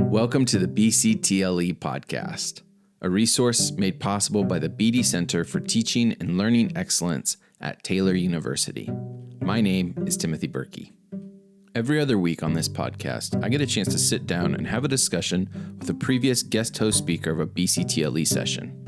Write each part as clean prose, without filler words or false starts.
Welcome to the BCTLE podcast, a resource made possible by the Beatty Center for Teaching and Learning Excellence at Taylor University. My name is Timothy Berkey. Every other week on this podcast, I get a chance to sit down and have a discussion with a previous guest host speaker of a BCTLE session.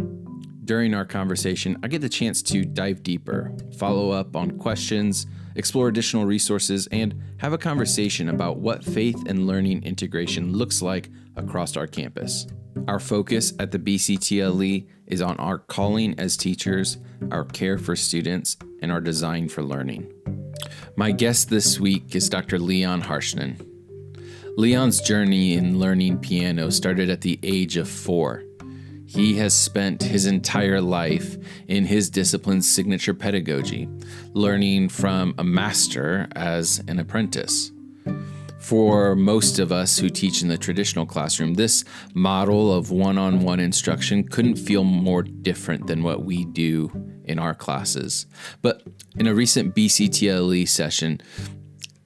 During our conversation, I get the chance to dive deeper, follow up on questions, explore additional resources, and have a conversation about what faith and learning integration looks like across our campus. Our focus at the BCTLE is on our calling as teachers, our care for students, and our design for learning. My guest this week is Dr. Leon Harshenin. Leon's journey in learning piano started at the age of 4. He has spent his entire life in his discipline's signature pedagogy, learning from a master as an apprentice. For most of us who teach in the traditional classroom, this model of one-on-one instruction couldn't feel more different than what we do in our classes. But in a recent BCTLE session,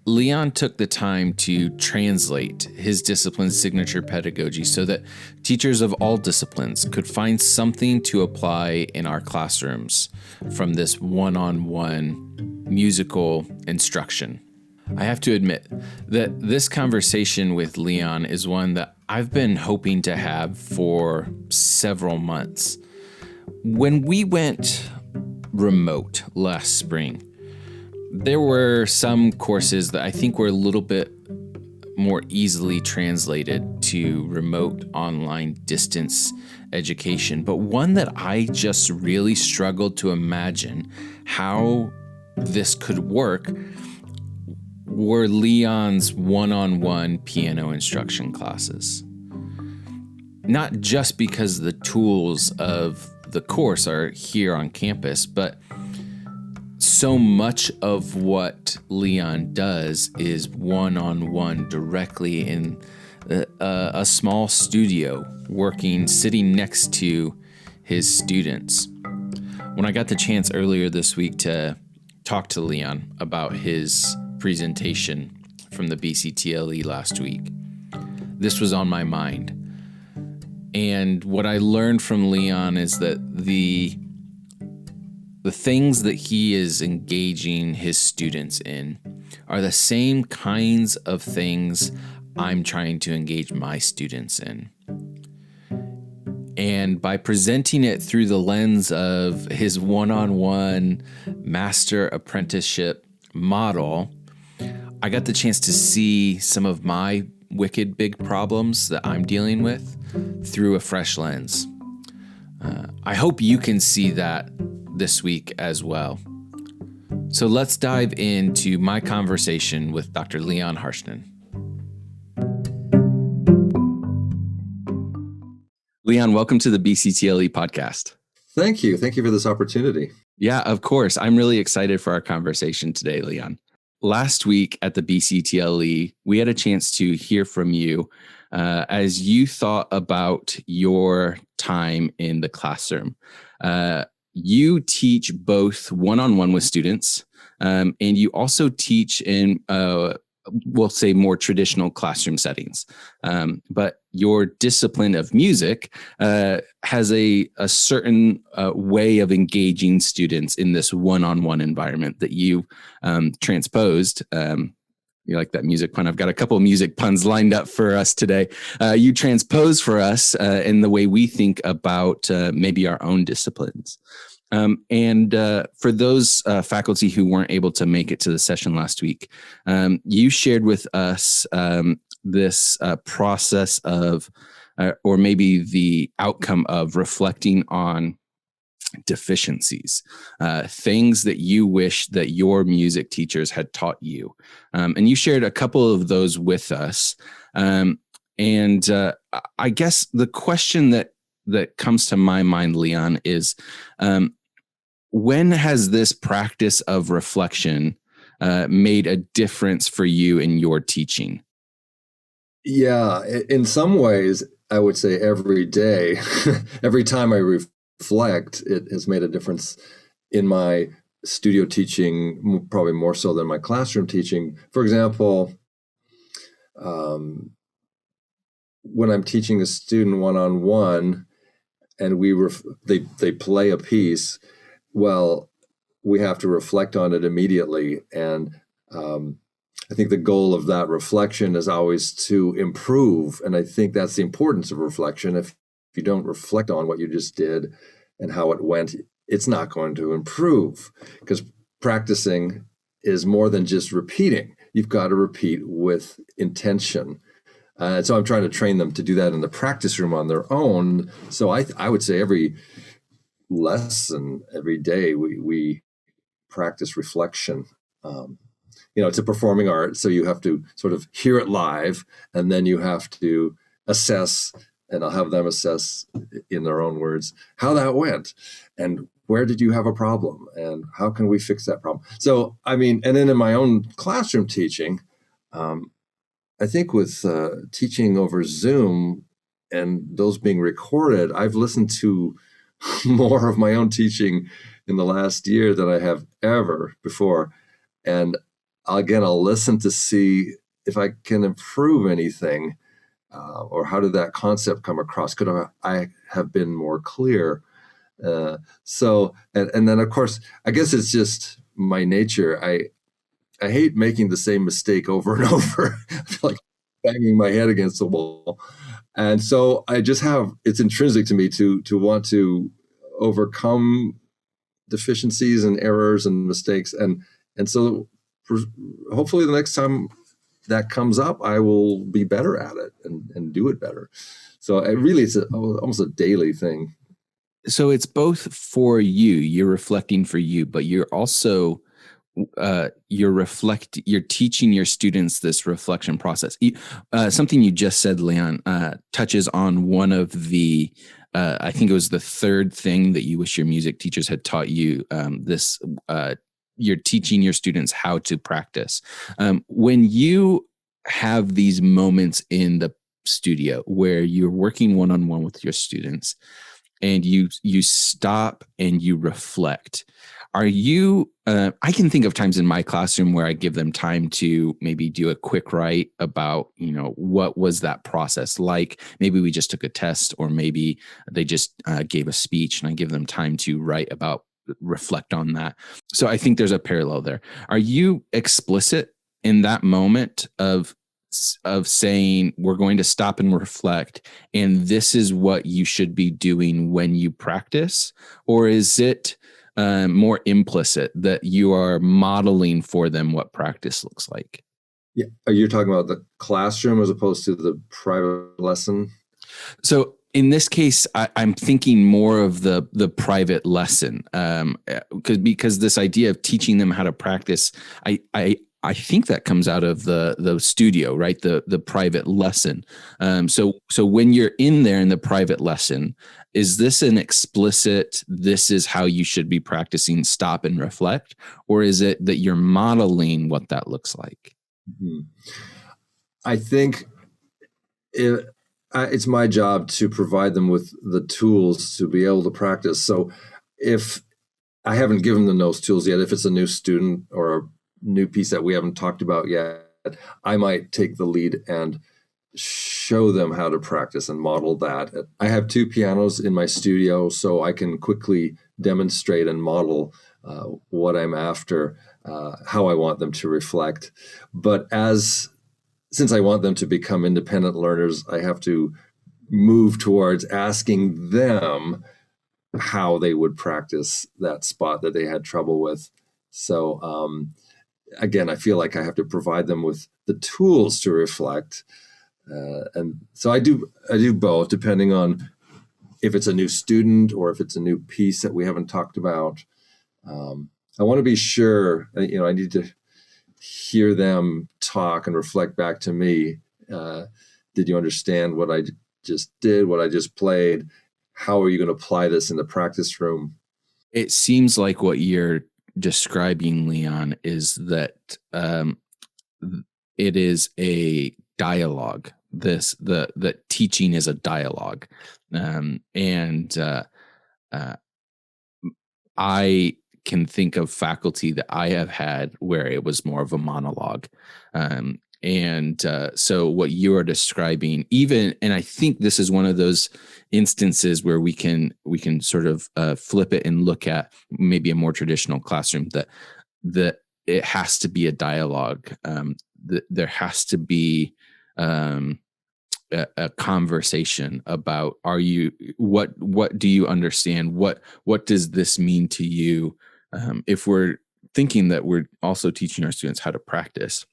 Leon took the time to translate his discipline's signature pedagogy so that teachers of all disciplines could find something to apply in our classrooms from this one-on-one musical instruction. I have to admit that this conversation with Leon is one that I've been hoping to have for several months. When we went remote last spring, there were some courses that I think were a little bit more easily translated to remote online distance education, but one that I just really struggled to imagine how this could work were Leon's one-on-one piano instruction classes. Not just because the tools of the course are here on campus, but so much of what Leon does is one-on-one directly in a small studio, sitting next to his students. When I got the chance earlier this week to talk to Leon about his presentation from the BCTLE last week, this was on my mind. And what I learned from Leon is that the things that he is engaging his students in are the same kinds of things I'm trying to engage my students in. And by presenting it through the lens of his one-on-one master apprenticeship model, I got the chance to see some of my wicked big problems that I'm dealing with through a fresh lens. I hope you can see that this week as well. So let's dive into my conversation with Dr. Leon Harshenin. Leon, welcome to the BCTLE podcast. Thank you. Thank you for this opportunity. Yeah, of course. I'm really excited for our conversation today, Leon. Last week at the BCTLE, we had a chance to hear from you as you thought about your time in the classroom. You teach both one-on-one with students, and you also teach in, we'll say, more traditional classroom settings. But your discipline of music has a certain way of engaging students in this one-on-one environment that you transposed. You like that music pun? I've got a couple of music puns lined up for us today. You transpose for us in the way we think about maybe our own disciplines. And for those faculty who weren't able to make it to the session last week, you shared with us this process of, or maybe the outcome of reflecting on deficiencies, things that you wish that your music teachers had taught you. And you shared a couple of those with us. And I guess the question that comes to my mind, Leon, is when has this practice of reflection made a difference for you in your teaching? Yeah, in some ways, I would say every day, every time I reflect, it has made a difference in my studio teaching, probably more so than my classroom teaching. For example, when I'm teaching a student one-on-one and they play a piece, well, we have to reflect on it immediately. And I think the goal of that reflection is always to improve. And I think that's the importance of reflection. If you don't reflect on what you just did and how it went, it's not going to improve, because practicing is more than just repeating. You've got to repeat with intention. And so I'm trying to train them to do that in the practice room on their own. So I would say every lesson, every day, we practice reflection. It's a performing art, so you have to sort of hear it live, and then you have to assess, and I'll have them assess in their own words how that went, and where did you have a problem, and how can we fix that problem. So, and then in my own classroom teaching, I think with teaching over Zoom and those being recorded, I've listened to more of my own teaching in the last year than I have ever before. And I'll listen to see if I can improve anything, or how did that concept come across? Could I have been more clear? And then, of course, I guess it's just my nature. I hate making the same mistake over and over. I feel like banging my head against the wall. And so it's intrinsic to me to want to overcome deficiencies and errors and mistakes. And so hopefully the next time that comes up, I will be better at it and do it better. So it's almost a daily thing. So it's both for you, you're reflecting for you, but you're also you're teaching your students this reflection process. Something you just said, Leon, touches on one of the I think it was the third thing that you wish your music teachers had taught you. You're teaching your students how to practice. When you have these moments in the studio where you're working one-on-one with your students, and you stop and you reflect, are you I can think of times in my classroom where I give them time to maybe do a quick write about, what was that process like? Maybe we just took a test, or maybe they just gave a speech, and I give them time to reflect on that. So I think there's a parallel there. Are you explicit in that moment of saying, we're going to stop and reflect, and this is what you should be doing when you practice? Or is it more implicit that you are modeling for them what practice looks like? Yeah. Are you talking about the classroom as opposed to the private lesson? So in this case, I'm thinking more of the private lesson, because this idea of teaching them how to practice, I think that comes out of the studio, right? The private lesson. So when you're in there in the private lesson, is this an explicit, this is how you should be practicing, stop and reflect? Or is it that you're modeling what that looks like? Mm-hmm. I think it's my job to provide them with the tools to be able to practice. So if I haven't given them those tools yet, if it's a new student or a new piece that we haven't talked about yet, I might take the lead and show them how to practice and model that. I have 2 pianos in my studio, so I can quickly demonstrate and model what I'm after, how I want them to reflect. But since I want them to become independent learners, I have to move towards asking them how they would practice that spot that they had trouble with. So again, I feel like I have to provide them with the tools to reflect. And so I do both, depending on if it's a new student or if it's a new piece that we haven't talked about. I want to be sure, I need to hear them talk and reflect back to me. Did you understand what I just did, what I just played? How are you going to apply this in the practice room? It seems like what you're describing, Leon, is that it is a dialogue. The teaching is a dialogue, and I can think of faculty that I have had where it was more of a monologue. So what you are describing, and I think this is one of those instances where we can sort of flip it and look at maybe a more traditional classroom, that it has to be a dialogue. There has to be a conversation about, what do you understand? What does this mean to you? If we're thinking that we're also teaching our students how to practice,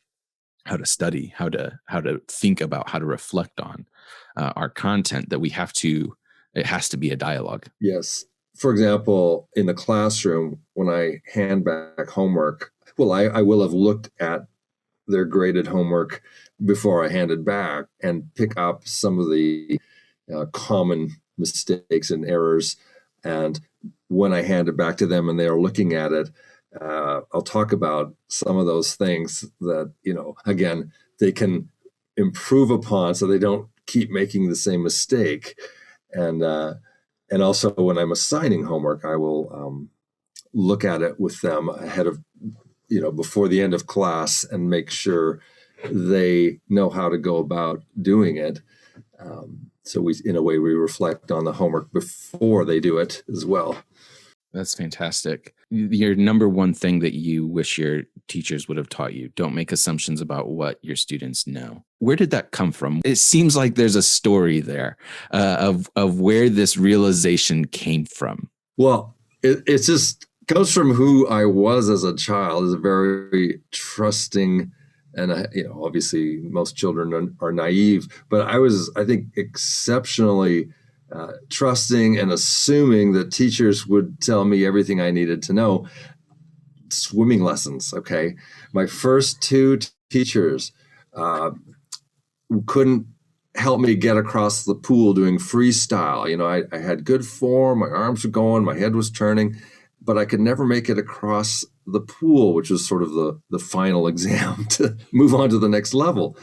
how to study, how to think about, how to reflect on our content, that it has to be a dialogue. Yes. For example, in the classroom, when I hand back homework, well, I will have looked at their graded homework before I hand it back and pick up some of the common mistakes and errors. And when I hand it back to them and they are looking at it, I'll talk about some of those things that, again, they can improve upon so they don't keep making the same mistake. And also when I'm assigning homework, I will look at it with them ahead of, before the end of class, and make sure they know how to go about doing it. So in a way, we reflect on the homework before they do it as well. That's fantastic. Your number one thing that you wish your teachers would have taught you: don't make assumptions about what your students know. Where did that come from? It seems like there's a story there of where this realization came from. Well, it just comes from who I was as a child, as a very trusting, and obviously most children are naive, but I was, I think, exceptionally trusting and assuming that teachers would tell me everything I needed to know. Swimming lessons, okay? My first two teachers couldn't help me get across the pool doing freestyle. I had good form, my arms were going, my head was turning, but I could never make it across the pool, which was sort of the final exam to move on to the next level.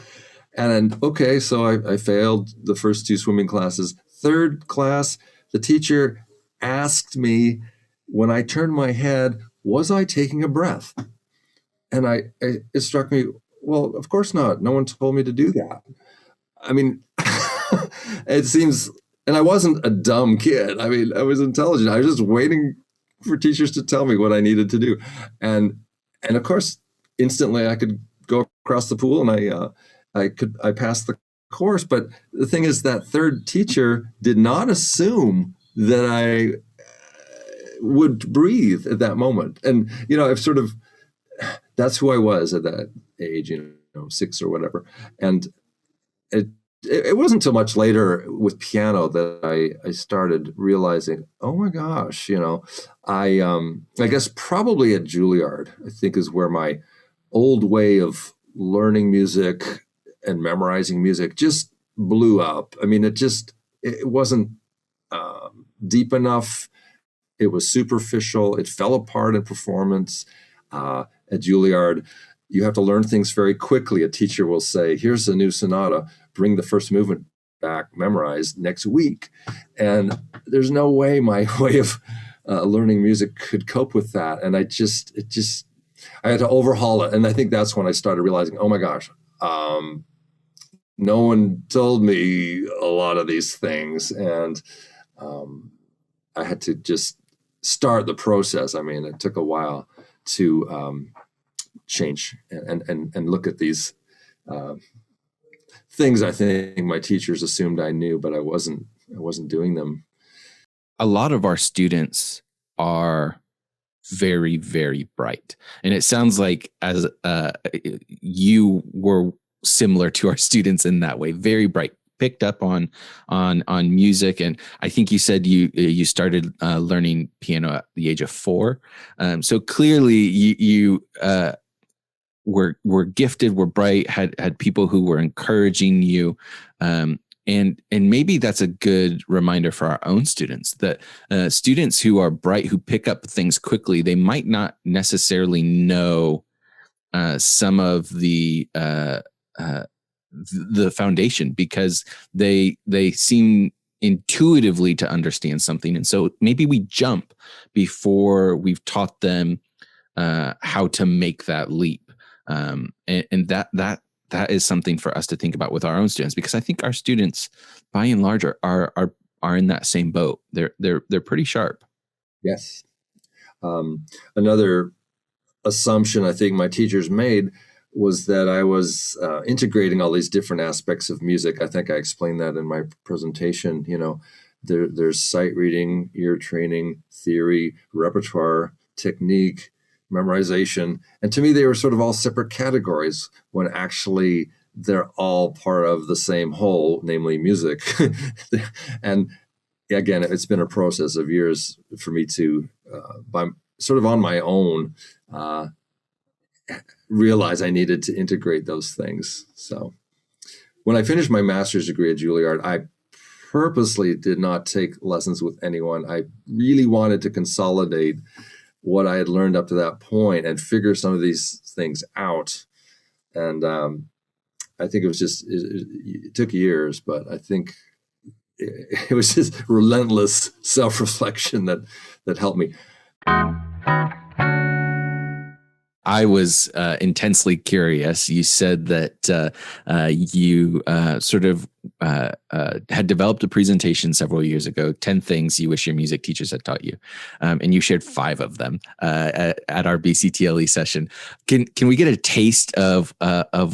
And okay, so I failed the first two swimming classes. Third class, the teacher asked me, when I turned my head, was I taking a breath? And it struck me, well, of course not. No one told me to do that. I mean, it seems, and I wasn't a dumb kid. I mean, I was intelligent. I was just waiting for teachers to tell me what I needed to do. And of course, instantly I could go across the pool and I passed the course. But the thing is, that third teacher did not assume that I would breathe at that moment. And, I've sort of, that's who I was at that age, 6 or whatever. And it wasn't until much later with piano that I started realizing, oh my gosh, I guess probably at Juilliard, I think, is where my old way of learning music and memorizing music just blew up. I mean, it wasn't deep enough. It was superficial. It fell apart in performance. At Juilliard, you have to learn things very quickly. A teacher will say, here's a new sonata, bring the first movement back, memorized next week. And there's no way my way of learning music could cope with that. And I had to overhaul it. And I think that's when I started realizing, oh my gosh, no one told me a lot of these things. And I had to just start the process. I mean, it took a while to change and look at these things I think my teachers assumed I knew, but I wasn't doing them. A lot of our students are very, very bright. And it sounds like as you were similar to our students in that way, very bright, picked up on music. And I think you said you started learning piano at the age of 4. So clearly you were gifted, were bright, had people who were encouraging you. And maybe that's a good reminder for our own students, that students who are bright, who pick up things quickly, they might not necessarily know some of the foundation, because they seem intuitively to understand something. And so maybe we jump before we've taught them how to make that leap. And that that is something for us to think about with our own students, because I think our students, by and large, are in that same boat. They're pretty sharp. Yes. Another assumption I think my teachers made was that I was integrating all these different aspects of music. I think I explained that in my presentation. There's sight reading, ear training, theory, repertoire, technique, memorization. And to me, they were sort of all separate categories when actually they're all part of the same whole, namely music. And again, it's been a process of years for me to, by sort of on my own, realize I needed to integrate those things. So when I finished my master's degree at Juilliard, I purposely did not take lessons with anyone. I really wanted to consolidate what I had learned up to that point and figure some of these things out. And I think it took years, but I think it was just relentless self-reflection that helped me. I was intensely curious. You said that you sort of had developed a presentation several years ago, 10 things you wish your music teachers had taught you. And you shared 5 of them at our BCTLE session. Can we get a taste of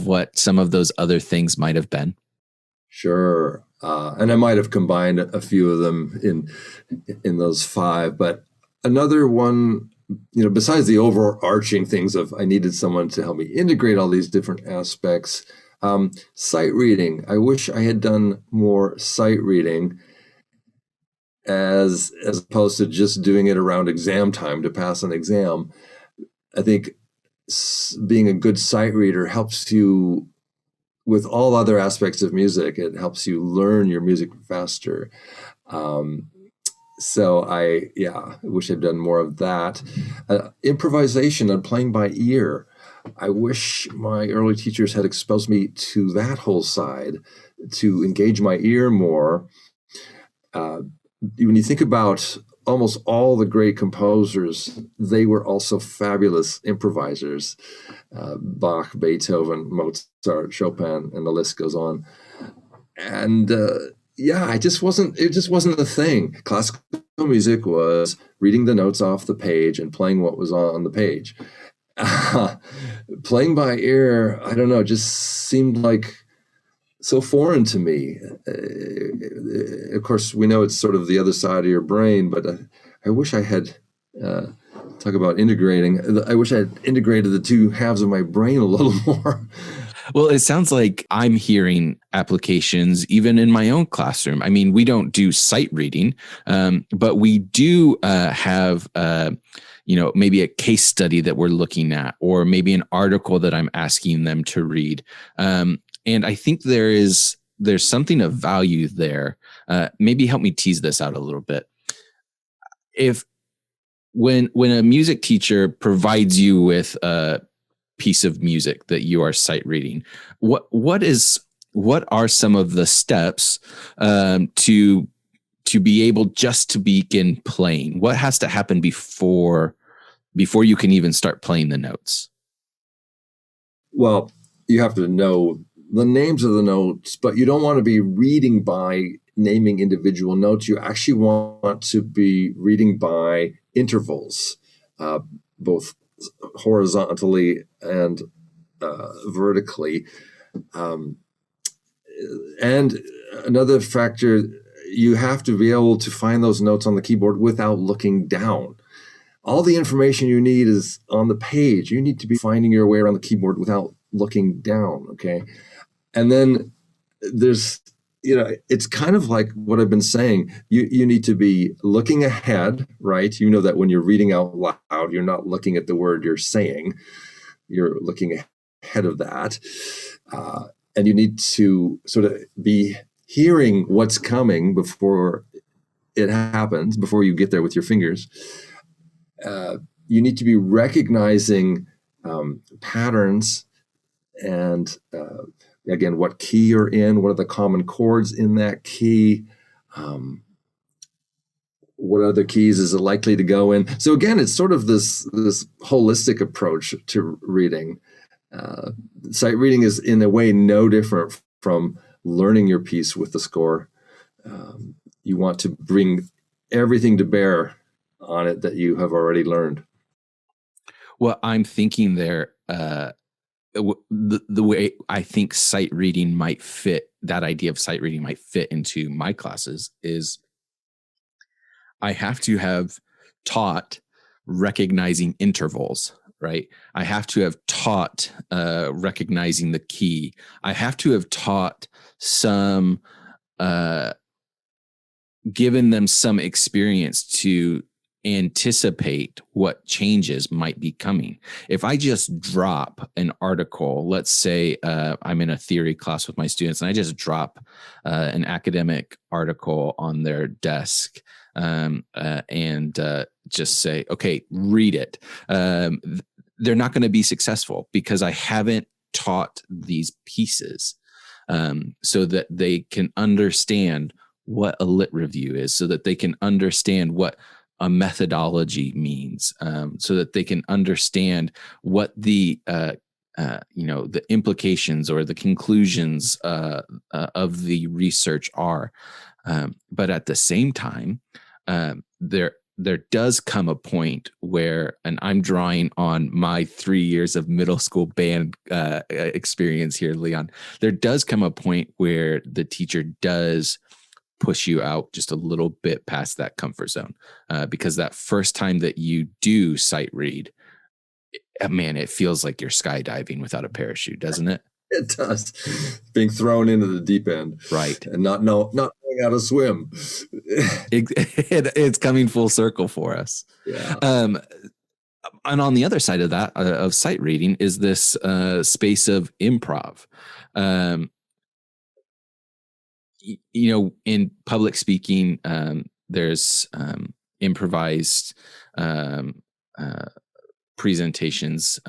what some of those other things might have been? Sure. And I might have combined a few of them in those 5, but another one, besides the overarching things of I needed someone to help me integrate all these different aspects, sight reading. I wish I had done more sight reading as opposed to just doing it around exam time to pass an exam. I think being a good sight reader helps you with all other aspects of music. It helps you learn your music faster. So I wish I'd done more of that. Improvisation and playing by ear. I wish my early teachers had exposed me to that whole side, to engage my ear more. When you think about almost all the great composers, they were also fabulous improvisers. Bach, Beethoven, Mozart, Chopin, and the list goes on. And it just wasn't a thing. Classical music was reading the notes off the page and playing what was on the page. Playing by ear, I don't know, just seemed like so foreign to me. Of course, we know it's sort of the other side of your brain, but I wish I had, talk about integrating, I wish I had integrated the two halves of my brain a little more. Well, it sounds like I'm hearing applications even in my own classroom. I mean, we don't do sight reading, but we do have, maybe a case study that we're looking at, or maybe an article that I'm asking them to read. And I think there's something of value there. Maybe help me tease this out a little bit. When a music teacher provides you with a piece of music that you are sight reading, what are some of the steps to be able just to begin playing? What has to happen before you can even start playing the notes? Well, you have to know the names of the notes, but you don't want to be reading by naming individual notes. You actually want to be reading by intervals, both horizontally and vertically. And another factor, you have to be able to find those notes on the keyboard without looking down. All the information you need is on the page. You need to be finding your way around the keyboard without looking down, okay? And then there's, it's kind of like what I've been saying. You need to be looking ahead, right? You know that when you're reading out loud, you're not looking at the word you're saying. You're looking ahead of that. And you need to sort of be hearing what's coming before it happens, before you get there with your fingers. You need to be recognizing patterns and, again, what key you're in, what are the common chords in that key, what other keys is it likely to go in. So again, it's sort of this holistic approach to reading. Uh, Sight reading is in a way no different from learning your piece with the score. You want to bring everything to bear on it that you have already learned. Well, I'm thinking there, the way I think sight reading might fit, that idea of sight reading might fit into my classes is I have to have taught recognizing intervals, right? I have to have taught recognizing the key. I have to have taught some, uh, given them some experience to anticipate what changes might be coming. If I just drop an article, let's say I'm in a theory class with my students and I just drop an academic article on their desk and just say, okay, read it. They're not going to be successful because I haven't taught these pieces so that they can understand what a lit review is, so that they can understand what a methodology means, so that they can understand what the the implications or the conclusions of the research are. But at the same time, there does come a point where, and I'm drawing on my 3 years of middle school band experience here, Leon. There does come a point where the teacher does push you out just a little bit past that comfort zone, because that first time that you do sight read, man, it feels like you're skydiving without a parachute, doesn't it? It does. Being thrown into the deep end, right? And not knowing how to swim. It's coming full circle for us. Yeah. And on the other side of that, of sight reading, is this space of improv. In public speaking, there's improvised presentations.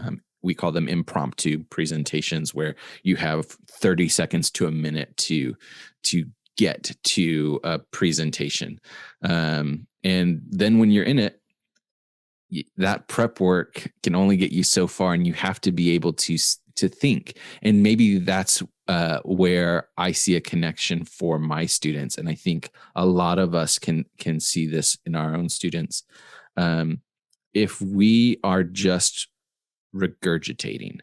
We call them impromptu presentations, where you have 30 seconds to a minute to get to a presentation. And then when you're in it, that prep work can only get you so far, and you have to be able to think. And maybe that's where I see a connection for my students, and I think a lot of us can see this in our own students. If we are just regurgitating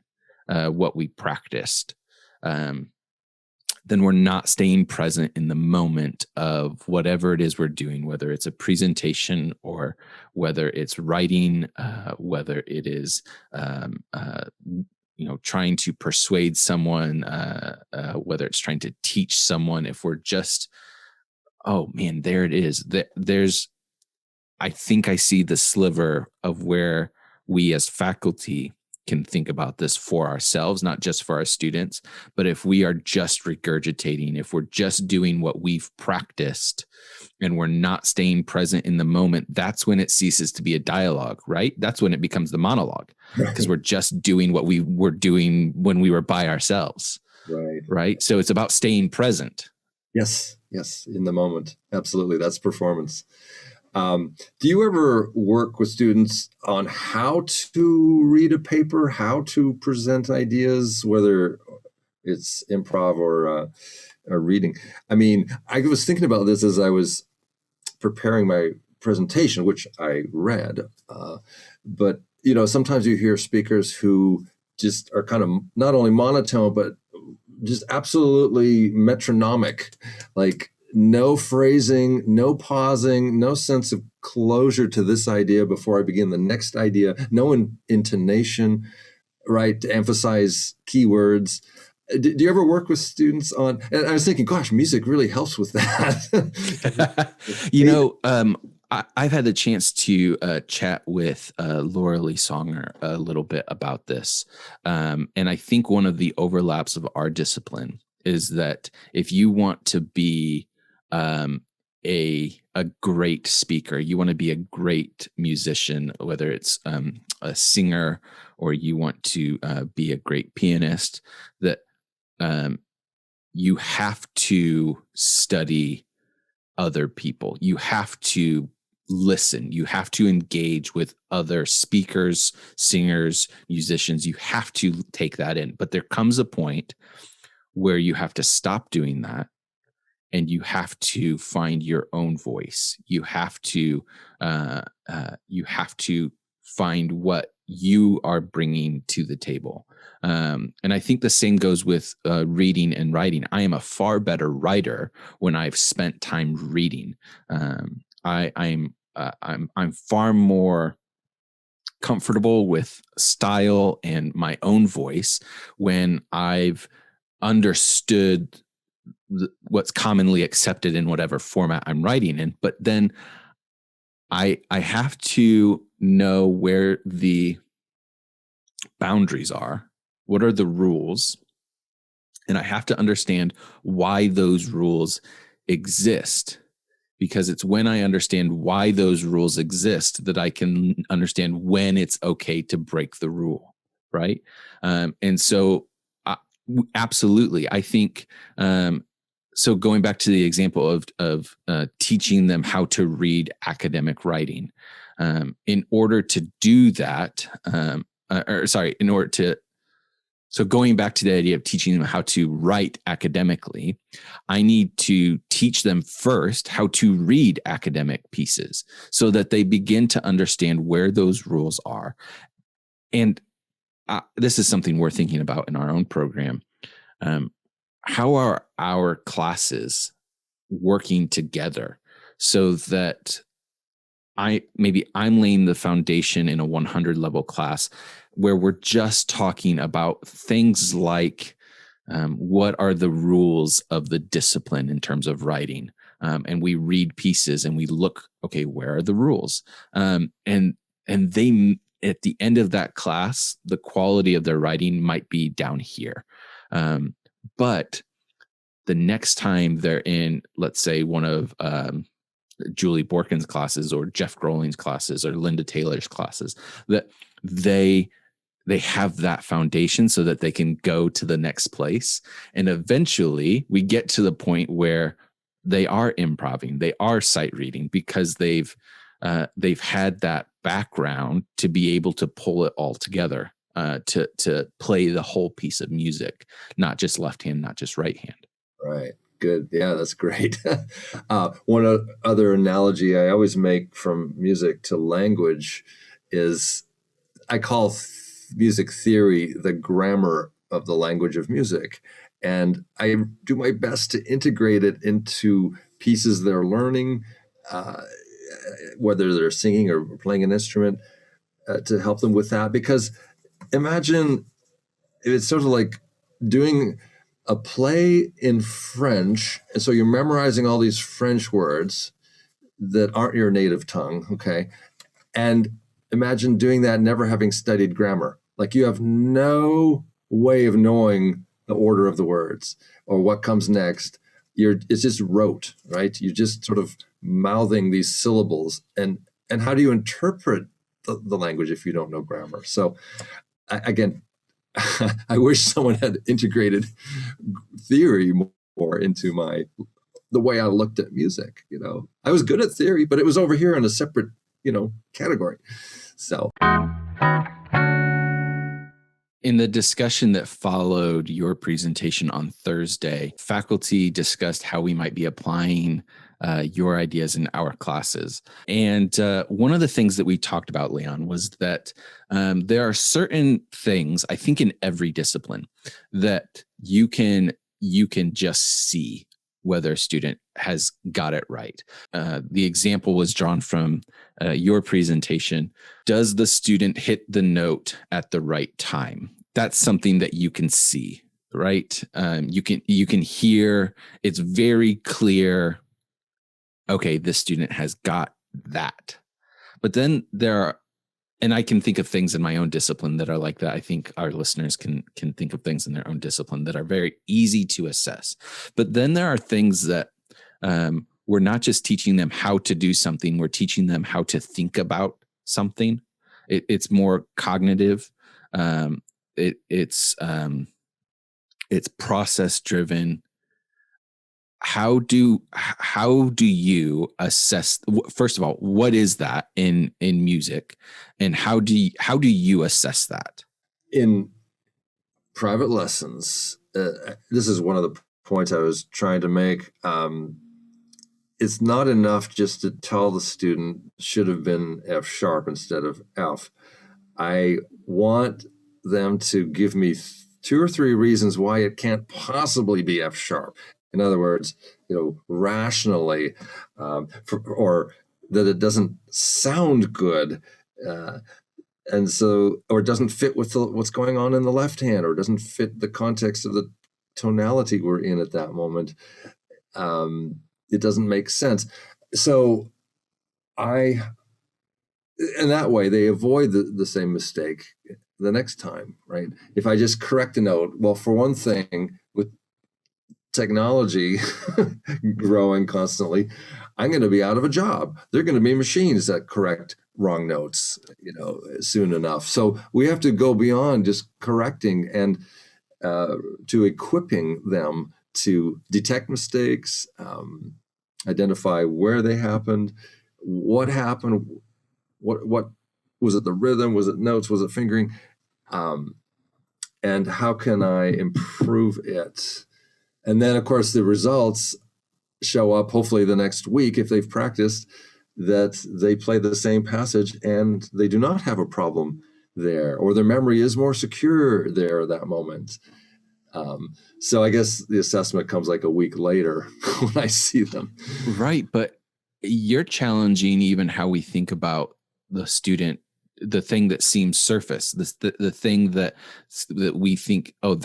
what we practiced, then we're not staying present in the moment of whatever it is we're doing, whether it's a presentation or whether it's writing, whether it is trying to persuade someone, whether it's trying to teach someone. If we're just, oh man, there it is. I think I see the sliver of where we as faculty can think about this for ourselves, not just for our students. But if we are just regurgitating, if we're just doing what we've practiced and we're not staying present in the moment, that's when it ceases to be a dialogue, right? That's when it becomes the monologue, because we're just doing what we were doing when we were by ourselves. Right. So it's about staying present. Yes, in the moment. Absolutely. That's performance. Do you ever work with students on how to read a paper, how to present ideas, whether it's improv or reading? I mean, I was thinking about this as I was preparing my presentation, which I read. But, sometimes you hear speakers who just are kind of not only monotone, but just absolutely metronomic, like no phrasing, no pausing, no sense of closure to this idea before I begin the next idea, no intonation, right, to emphasize keywords. Do you ever work with students on, and I was thinking, gosh, music really helps with that. I've had the chance to chat with Laura Lee Songer a little bit about this. And I think one of the overlaps of our discipline is that if you want to be a great speaker, you want to be a great musician, whether it's a singer or you want to be a great pianist, that you have to study other people. You have to listen. You have to engage with other speakers, singers, musicians. You have to take that in. But there comes a point where you have to stop doing that, and you have to find your own voice. You have to find what you are bringing to the table. And I think the same goes with reading and writing. I am a far better writer when I've spent time reading. I'm far more comfortable with style and my own voice when I've understood what's commonly accepted in whatever format I'm writing in. But then I have to know where the boundaries are, what are the rules, and I have to understand why those rules exist. Because it's when I understand why those rules exist that I can understand when it's okay to break the rule, right? And so, absolutely, I think. So going back to the example of teaching them how to read academic writing, in order to do that, in order to. So going back to the idea of teaching them how to write academically, I need to teach them first how to read academic pieces so that they begin to understand where those rules are. And this is something we're thinking about in our own program. How are our classes working together so that I'm laying the foundation in a 100 level class where we're just talking about things like what are the rules of the discipline in terms of writing, and we read pieces and we look, okay, where are the rules, and they, at the end of that class, the quality of their writing might be down here, but the next time they're in, let's say, one of Julie Borkin's classes or Jeff Grohling's classes or Linda Taylor's classes, that they have that foundation so that they can go to the next place. And eventually we get to the point where they are improving, they are sight reading, because they've had that background to be able to pull it all together, to play the whole piece of music, not just left hand, not just right hand. Right. Good. Yeah, that's great. One other analogy I always make from music to language is I call music theory the grammar of the language of music. And I do my best to integrate it into pieces they're learning, whether they're singing or playing an instrument, to help them with that. Because imagine it's sort of like doing a play in French, and so you're memorizing all these French words that aren't your native tongue, okay? And imagine doing that never having studied grammar. Like, you have no way of knowing the order of the words or what comes next. It's just rote, right? You're just sort of mouthing these syllables. And how do you interpret the language if you don't know grammar? So again, I wish someone had integrated theory more into the way I looked at music. I was good at theory, but it was over here in a separate, category. So in the discussion that followed your presentation on Thursday, faculty discussed how we might be applying your ideas in our classes. And one of the things that we talked about, Leon, was that there are certain things, I think, in every discipline that you can just see whether a student has got it right. The example was drawn from your presentation. Does the student hit the note at the right time? That's something that you can see, right? You can hear. It's very clear. Okay, this student has got that. But then and I can think of things in my own discipline that are like that. I think our listeners can think of things in their own discipline that are very easy to assess. But then there are things that we're not just teaching them how to do something, we're teaching them how to think about something. It's more cognitive. It's process driven. how do you assess, first of all, what is that in music, and how do you assess that? In private lessons, this is one of the points I was trying to make. It's not enough just to tell the student should have been F sharp instead of F. I want them to give me 2 or 3 reasons why it can't possibly be F sharp. In other words, rationally, or that it doesn't sound good, and so, or it doesn't fit with what's going on in the left hand, or doesn't fit the context of the tonality we're in at that moment. It doesn't make sense. So in that way, they avoid the same mistake the next time, right? If I just correct a note, well, for one thing, with technology growing constantly, I'm going to be out of a job. There are going to be machines that correct wrong notes, soon enough. So we have to go beyond just correcting and to equipping them to detect mistakes, identify where they happened, what happened, what was it, the rhythm, was it notes, was it fingering, and how can I improve it? And then, of course, the results show up hopefully the next week if they've practiced, that they play the same passage and they do not have a problem there, or their memory is more secure there at that moment. So I guess the assessment comes like a week later when I see them. Right, but you're challenging even how we think about the student, the thing that seems surface, the thing that we think, oh,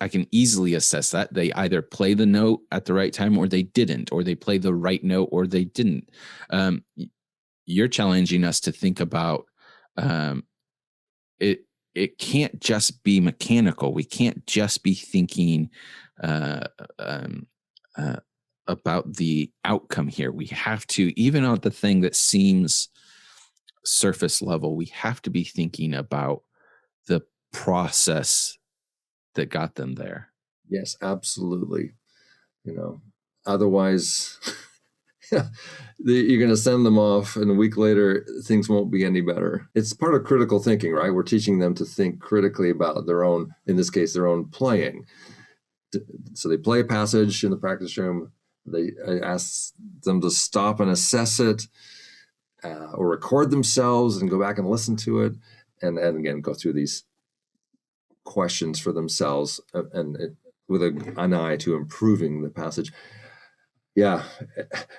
I can easily assess that. They either play the note at the right time or they didn't, or they play the right note or they didn't. You're challenging us to think about it. It can't just be mechanical. We can't just be thinking about the outcome here. We have to, even on the thing that seems surface level, we have to be thinking about the process that got them there. Yes, absolutely. Otherwise, you're going to send them off, and a week later, things won't be any better. It's part of critical thinking, right? We're teaching them to think critically about their own, in this case, their own playing. So they play a passage in the practice room. I ask them to stop and assess it, or record themselves and go back and listen to it, and again, go through these questions for themselves, and with an eye to improving the passage. Yeah,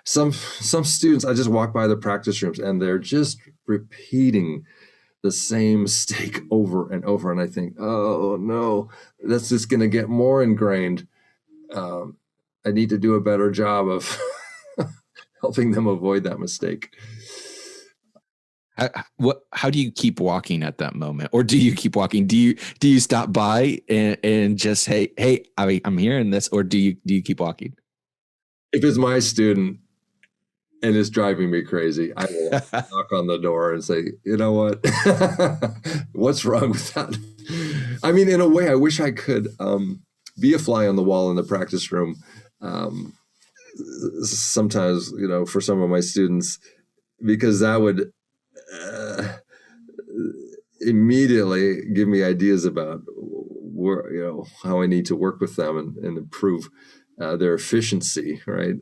some students, I just walk by the practice rooms and they're just repeating the same mistake over and over, and I think, oh no, that's just going to get more ingrained. I need to do a better job of helping them avoid that mistake. How do you keep walking at that moment, or do you keep walking? Do you stop by and just, hey, I'm hearing this, or do you keep walking? If it's my student and it's driving me crazy, I will knock on the door and say, you know what? What's wrong with that? I mean, in a way, I wish I could be a fly on the wall in the practice room. Sometimes, for some of my students, because that would immediately give me ideas about where, how I need to work with them and improve their efficiency, right?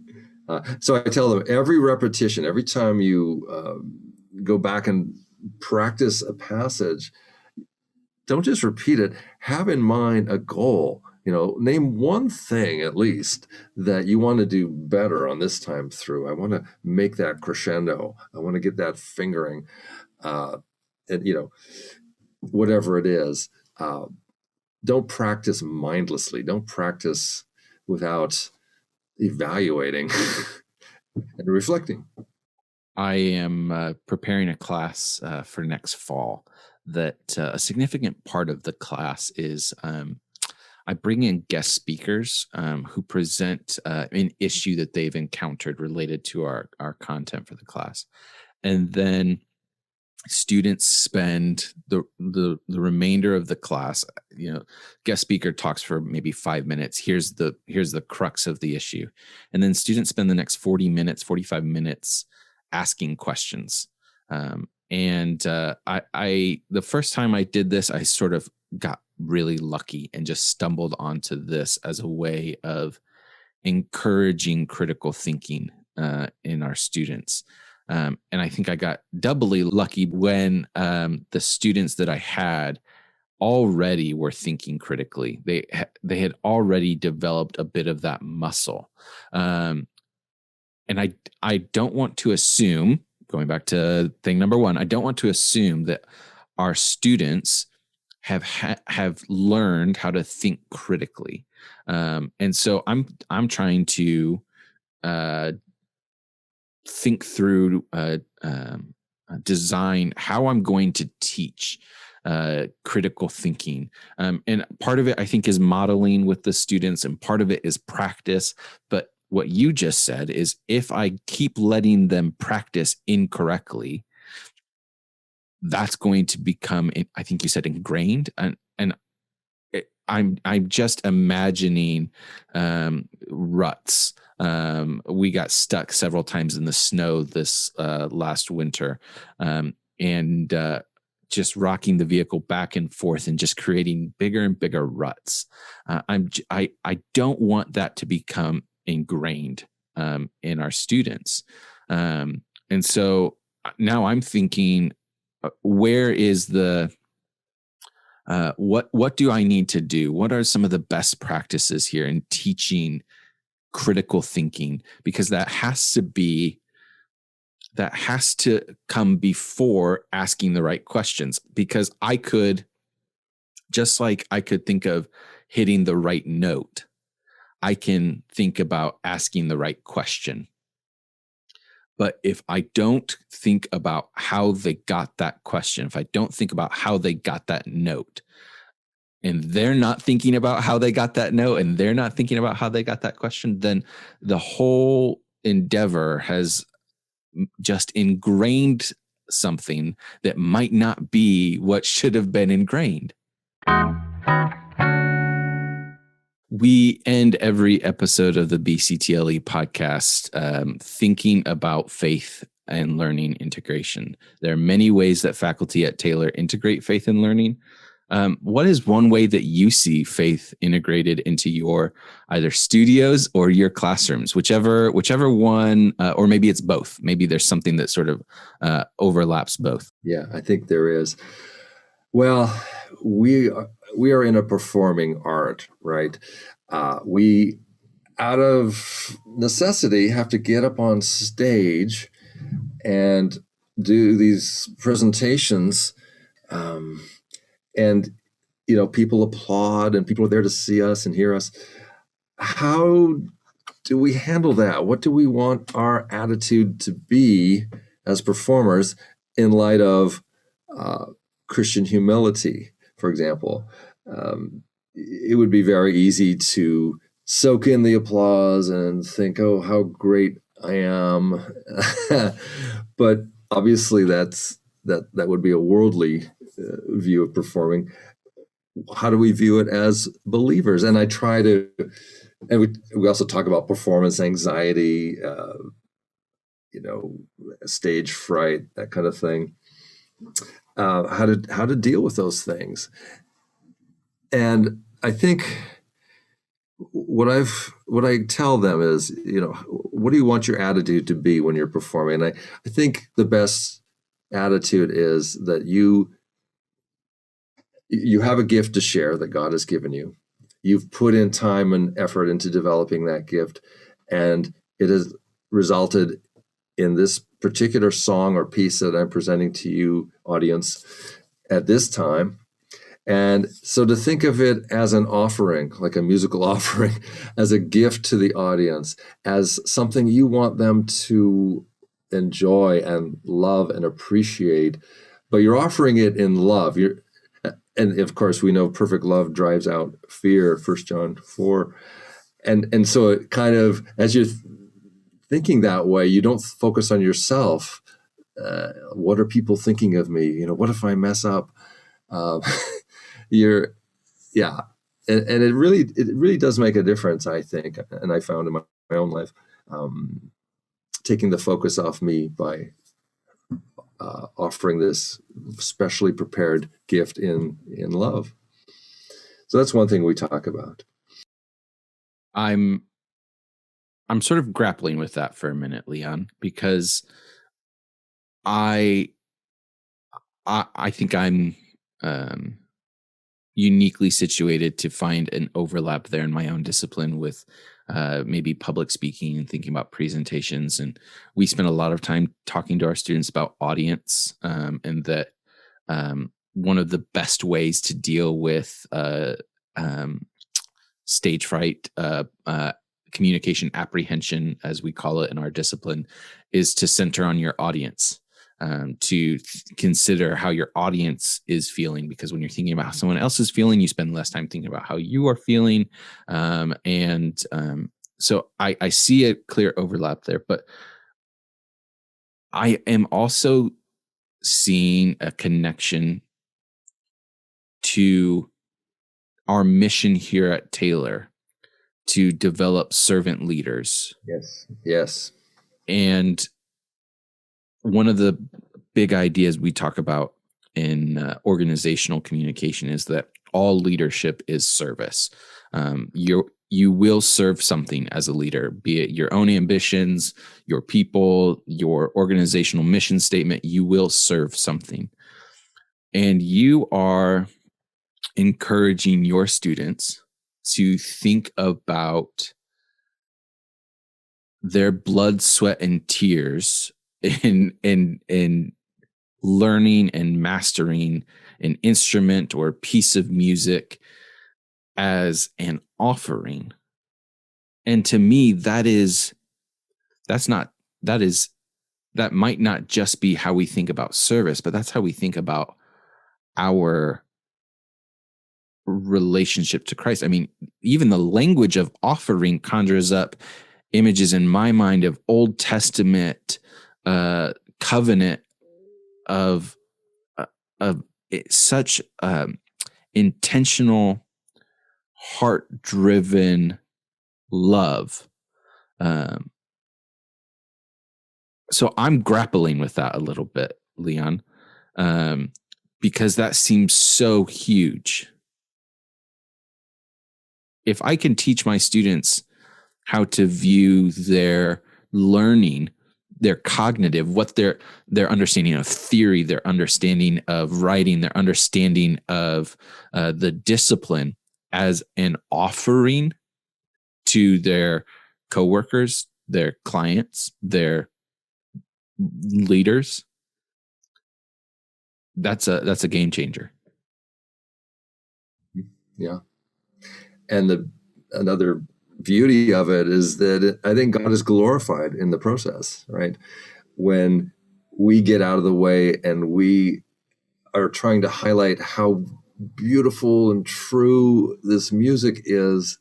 So I tell them, every repetition, every time you go back and practice a passage, don't just repeat it. Have in mind a goal. Name one thing at least that you want to do better on this time through. I want to make that crescendo. I want to get that fingering, and whatever it is. Don't practice mindlessly. Don't practice without evaluating and reflecting. I am preparing a class for next fall that a significant part of the class is I bring in guest speakers who present an issue that they've encountered related to our content for the class. And then students spend the remainder of the class, guest speaker talks for maybe 5 minutes. Here's the crux of the issue. And then students spend the next 40 minutes, 45 minutes asking questions. I the first time I did this, I sort of got really lucky and just stumbled onto this as a way of encouraging critical thinking in our students. And I think I got doubly lucky when the students that I had already were thinking critically. They had already developed a bit of that muscle. And I don't want to assume, going back to thing number one, I don't want to assume that our students have learned how to think critically. And so I'm trying to think through design how I'm going to teach critical thinking. And part of it, I think, is modeling with the students, and part of it is practice. But what you just said is, if I keep letting them practice incorrectly, that's going to become, I think you said, ingrained. And I'm just imagining ruts. We got stuck several times in the snow this last winter, and just rocking the vehicle back and forth and just creating bigger and bigger ruts. I don't want that to become ingrained in our students. And so now I'm thinking, where is the what do I need to do? What are some of the best practices here in teaching critical thinking? Because that has to come before asking the right questions. Because I could, just like I could think of hitting the right note, I can think about asking the right question. But if I don't think about how they got that question, if I don't think about how they got that note, and they're not thinking about how they got that note, and they're not thinking about how they got that question, then the whole endeavor has just ingrained something that might not be what should have been ingrained. We end every episode of the BCTLE podcast thinking about faith and learning integration. There are many ways that faculty at Taylor integrate faith and learning. What is one way that you see faith integrated into your either studios or your classrooms, whichever one, or maybe it's both. Maybe there's something that sort of overlaps both. Yeah, I think there is. Well, we are in a performing art, right? We, out of necessity, have to get up on stage and do these presentations, and people applaud, and people are there to see us and hear us. How do we handle that? What do we want our attitude to be as performers in light of Christian humility, for example? It would be very easy to soak in the applause and think, oh, how great I am. But obviously that would be a worldly view of performing. How do we view it as believers? And I try to, and we also talk about performance anxiety, stage fright, that kind of thing. How to deal with those things. And I think what I tell them is, what do you want your attitude to be when you're performing? And I think the best attitude is that you have a gift to share that God has given you. You've put in time and effort into developing that gift, and it has resulted in this particular song or piece that I'm presenting to you, audience, at this time. And so to think of it as an offering, like a musical offering, as a gift to the audience, as something you want them to enjoy and love and appreciate, but you're offering it in love. And of course, we know perfect love drives out fear, 1 John 4. And so it kind of, as you're thinking that way, you don't focus on yourself what are people thinking of me? What if I mess up? Um, yeah. And it really does make a difference, I think. And I found in my own life, taking the focus off me by offering this specially prepared gift in love. So that's one thing we talk about. I'm sort of grappling with that for a minute, Leon, because I think I'm uniquely situated to find an overlap there in my own discipline with maybe public speaking and thinking about presentations. And we spend a lot of time talking to our students about audience, and that one of the best ways to deal with stage fright, communication apprehension, as we call it in our discipline, is to center on your audience. To consider how your audience is feeling, because when you're thinking about how someone else is feeling, you spend less time thinking about how you are feeling. So I see a clear overlap there, but I am also seeing a connection to our mission here at Taylor to develop servant leaders. Yes. And one of the big ideas we talk about in organizational communication is that all leadership is service. You will serve something as a leader, be it your own ambitions, your people, your organizational mission statement. You will serve something. And you are encouraging your students to think about their blood, sweat, and tears in learning and mastering an instrument or a piece of music as an offering. And to me, that might not just be how we think about service, but that's how we think about our relationship to Christ. I mean, even the language of offering conjures up images in my mind of Old Testament covenant of such intentional, heart-driven love. So I'm grappling with that a little bit, Leon, because that seems so huge. If I can teach my students how to view their learning, their cognitive, what their understanding of theory, their understanding of writing, their understanding of the discipline as an offering to their coworkers, their clients, their leaders, that's a game changer. Yeah. And another beauty of it is that I think God is glorified in the process, right? When we get out of the way and we are trying to highlight how beautiful and true this music is,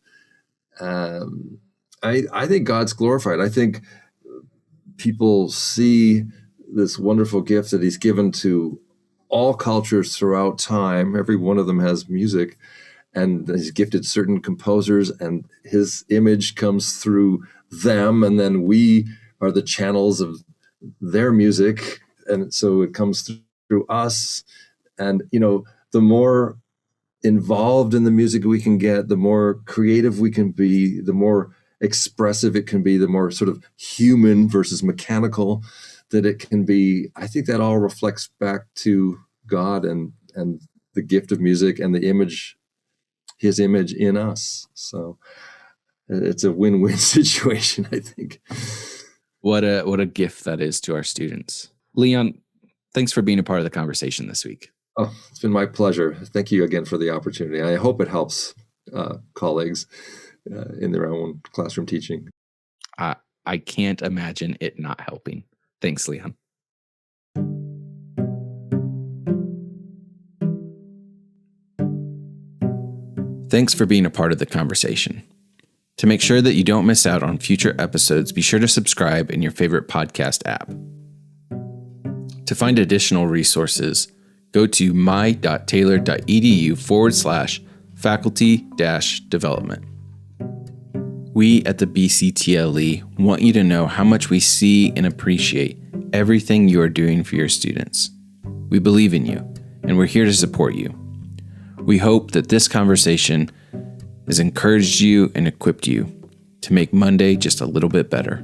I think God's glorified. I think people see this wonderful gift that he's given to all cultures throughout time. Every one of them has music, and he's gifted certain composers, and his image comes through them, and then we are the channels of their music, and so it comes through us. And the more involved in the music we can get, the more creative we can be, the more expressive it can be, the more sort of human versus mechanical that it can be. I think that all reflects back to God and the gift of music and the image, his image in us. So it's a win-win situation, I think. What a gift that is to our students. Leon, thanks for being a part of the conversation this week. Oh, it's been my pleasure. Thank you again for the opportunity. I hope it helps colleagues in their own classroom teaching. I can't imagine it not helping. Thanks, Leon. Thanks for being a part of the conversation. To make sure that you don't miss out on future episodes, be sure to subscribe in your favorite podcast app. To find additional resources, go to my.taylor.edu/faculty-development. We at the BCTLE want you to know how much we see and appreciate everything you are doing for your students. We believe in you, and we're here to support you. We hope that this conversation has encouraged you and equipped you to make Monday just a little bit better.